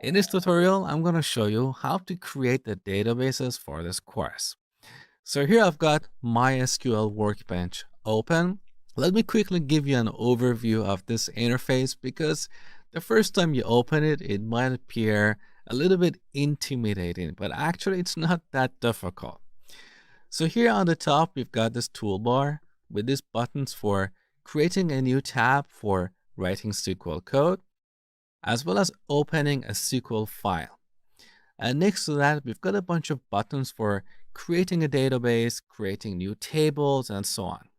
In this tutorial, I'm going to show you how to create the databases for this course. So here I've got MySQL Workbench open. Let me quickly give you an overview of this interface because the first time you open it, it might appear a little bit intimidating, but actually it's not that difficult. So here on the top, we've got this toolbar with these buttons for creating a new tab for writing SQL code, as well as opening a SQL file. And next to that, we've got a bunch of buttons for creating a database, creating new tables, and so on.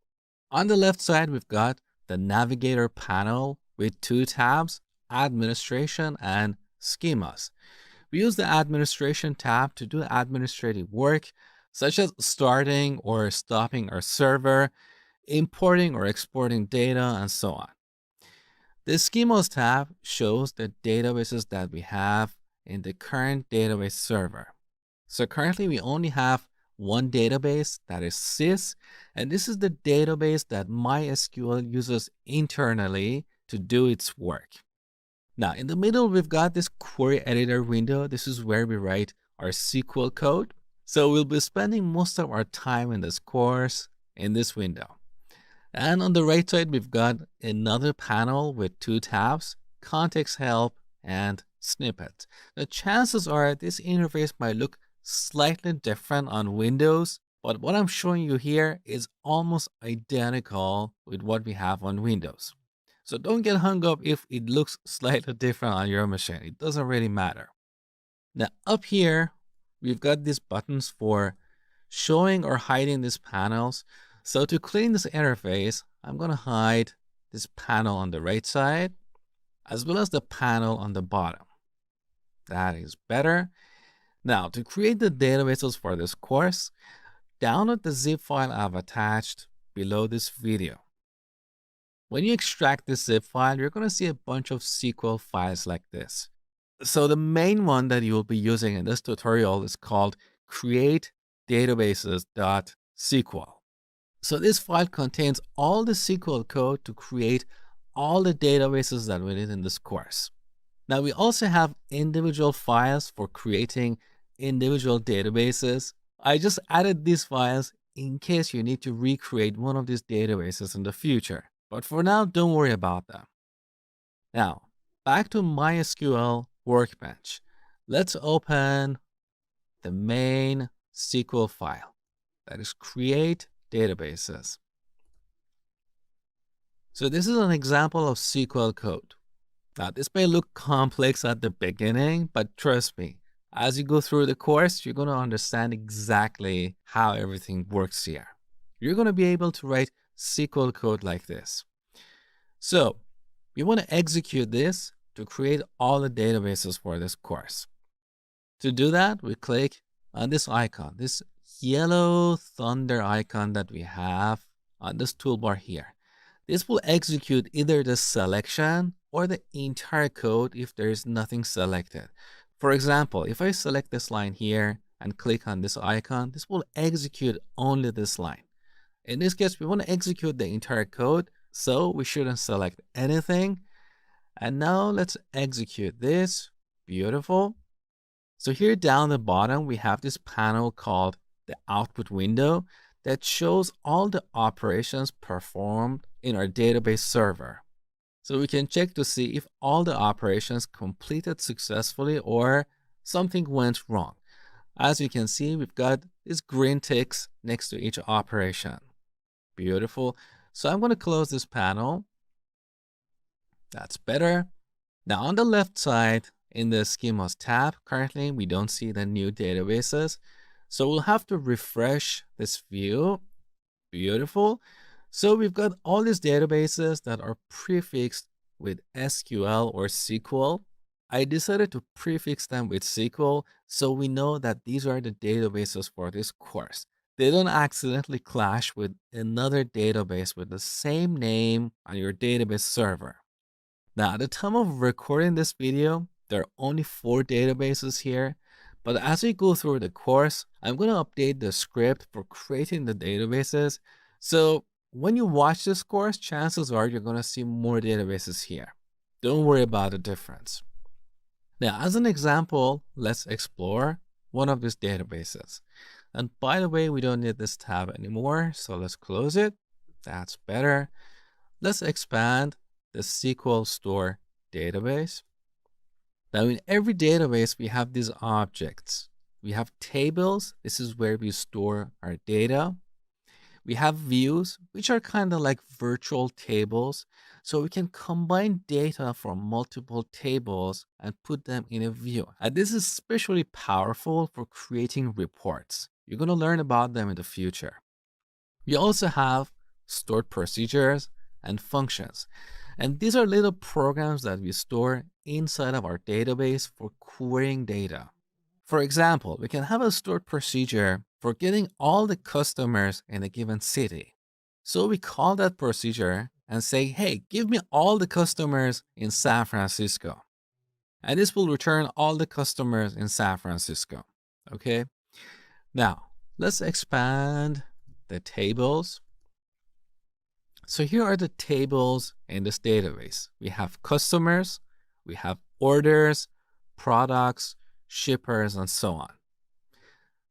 On the left side, we've got the navigator panel with two tabs, administration and schemas. We use the administration tab to do administrative work, such as starting or stopping our server, importing or exporting data, and so on. The schemas tab shows the databases that we have in the current database server. So currently we only have one database, that is sys, and this is the database that MySQL uses internally to do its work. Now in the middle, we've got this query editor window. This is where we write our SQL code. So we'll be spending most of our time in this course in this window. And on the right side, we've got another panel with two tabs, context help and snippet. The chances are this interface might look slightly different on Windows, but what I'm showing you here is almost identical with what we have on Windows. So don't get hung up if it looks slightly different on your machine. It doesn't really matter. Now up here, we've got these buttons for showing or hiding these panels. So to clean this interface, I'm going to hide this panel on the right side, as well as the panel on the bottom. That is better. Now, to create the databases for this course, download the zip file I've attached below this video. When you extract this zip file, you're going to see a bunch of SQL files like this. So the main one that you will be using in this tutorial is called createdatabases.sql. So this file contains all the SQL code to create all the databases that we need in this course. Now we also have individual files for creating individual databases. I just added these files in case you need to recreate one of these databases in the future. But for now, don't worry about them. Now, back to MySQL Workbench. Let's open the main SQL file, that is create databases. So this is an example of SQL code. Now this may look complex at the beginning, but trust me, as you go through the course, you're going to understand exactly how everything works here. You're going to be able to write SQL code like this. So you want to execute this to create all the databases for this course. To do that, we click on this icon, this yellow thunder icon that we have on this toolbar here. This will execute either the selection or the entire code if there is nothing selected. For example, if I select this line here and click on this icon, this will execute only this line. In this case, we want to execute the entire code, so we shouldn't select anything. And now let's execute this. Beautiful. So here down the bottom, we have this panel called the output window that shows all the operations performed in our database server. So we can check to see if all the operations completed successfully or something went wrong. As you can see, we've got these green ticks next to each operation. Beautiful. So I'm going to close this panel. That's better. Now on the left side in the schemas tab, currently we don't see the new databases. So we'll have to refresh this view. Beautiful. So we've got all these databases that are prefixed with SQL or SQL. I decided to prefix them with SQL so we know that these are the databases for this course. They don't accidentally clash with another database with the same name on your database server. Now, at the time of recording this video, there are only 4 databases here. But as we go through the course, I'm going to update the script for creating the databases. So when you watch this course, chances are you're going to see more databases here. Don't worry about the difference. Now, as an example, let's explore one of these databases. And by the way, we don't need this tab anymore, so let's close it. That's better. Let's expand the SQL Store database. Now, in every database, we have these objects. We have tables. This is where we store our data. We have views, which are kind of like virtual tables. So we can combine data from multiple tables and put them in a view. And this is especially powerful for creating reports. You're going to learn about them in the future. We also have stored procedures and functions. And these are little programs that we store inside of our database for querying data. For example, we can have a stored procedure for getting all the customers in a given city. So we call that procedure and say, hey, give me all the customers in San Francisco. And this will return all the customers in San Francisco. Okay. Now, let's expand the tables. So here are the tables in this database. We have customers, we have orders, products, shippers, and so on.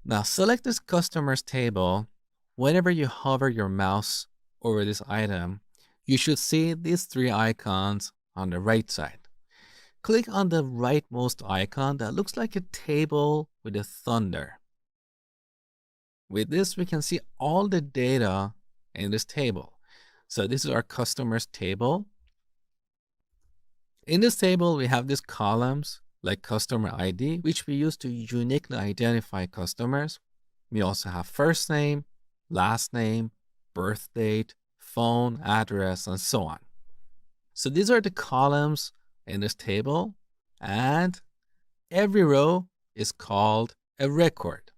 Now select this customers table. Whenever you hover your mouse over this item, you should see these three icons on the right side. Click on the rightmost icon that looks like a table with a thunder. With this, we can see all the data in this table. So this is our customers table. In this table, we have these columns like customer ID, which we use to uniquely identify customers. We also have first name, last name, birth date, phone, address, and so on. So these are the columns in this table, and every row is called a record.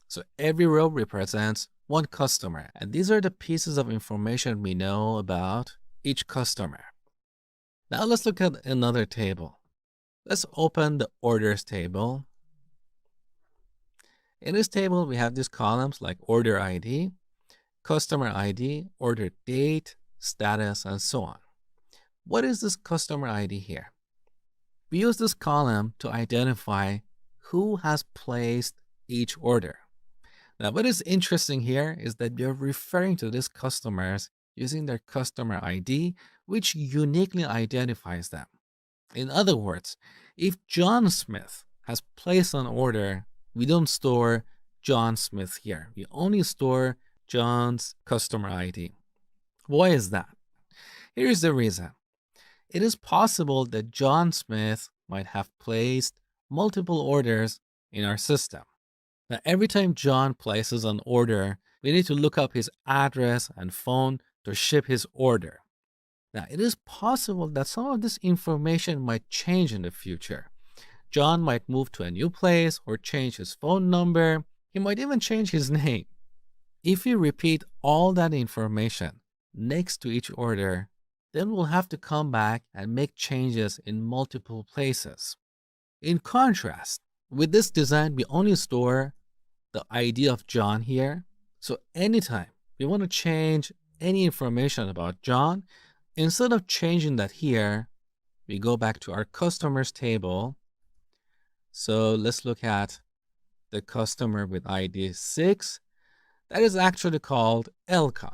So every row represents one customer, and these are the pieces of information we know about each customer. Now let's look at another table. Let's open the orders table. In this table, we have these columns like order ID, customer ID, order date, status, and so on. What is this customer ID here? We use this column to identify who has placed each order. Now, what is interesting here is that we are referring to these customers using their customer ID, which uniquely identifies them. In other words, if John Smith has placed an order, we don't store John Smith here. We only store John's customer ID. Why is that? Here's the reason. It is possible that John Smith might have placed multiple orders in our system. Now, every time John places an order, we need to look up his address and phone to ship his order. Now, it is possible that some of this information might change in the future. John might move to a new place or change his phone number. He might even change his name. If we repeat all that information next to each order, then we'll have to come back and make changes in multiple places. In contrast, with this design, we only store the ID of John here. So anytime we want to change any information about John, instead of changing that here, we go back to our customers table. So let's look at the customer with ID 6. That is actually called Elka.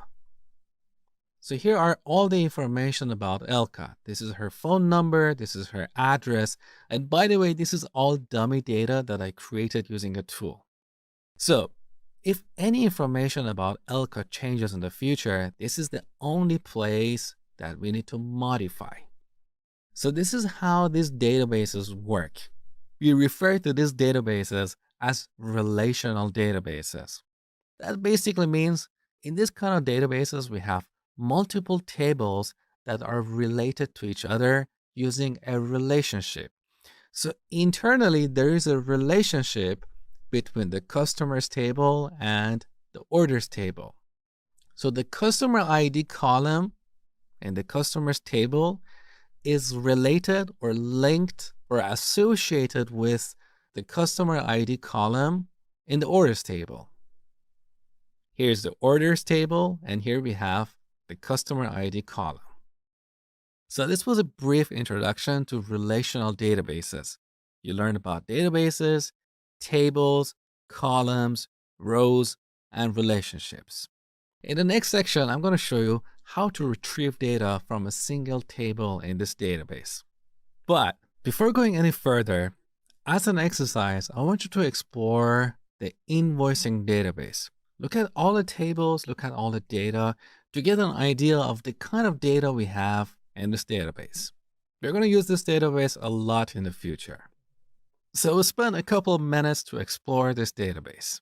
So here are all the information about Elka. This is her phone number, this is her address, and by the way, this is all dummy data that I created using a tool. So if any information about Elka changes in the future, this is the only place that we need to modify. So this is how these databases work. We refer to these databases as relational databases. That basically means in this kind of databases, we have multiple tables that are related to each other using a relationship. So internally, there is a relationship between the customers table and the orders table. So the customer ID column in the customers table is related or linked or associated with the customer ID column in the orders table. Here's the orders table, and here we have the customer ID column. So this was a brief introduction to relational databases. You learn about databases, tables, columns, rows, and relationships. In the next section, I'm going to show you how to retrieve data from a single table in this database. But before going any further, as an exercise, I want you to explore the invoicing database. Look at all the tables, look at all the data to get an idea of the kind of data we have in this database. We're going to use this database a lot in the future. So we'll spend a couple of minutes to explore this database.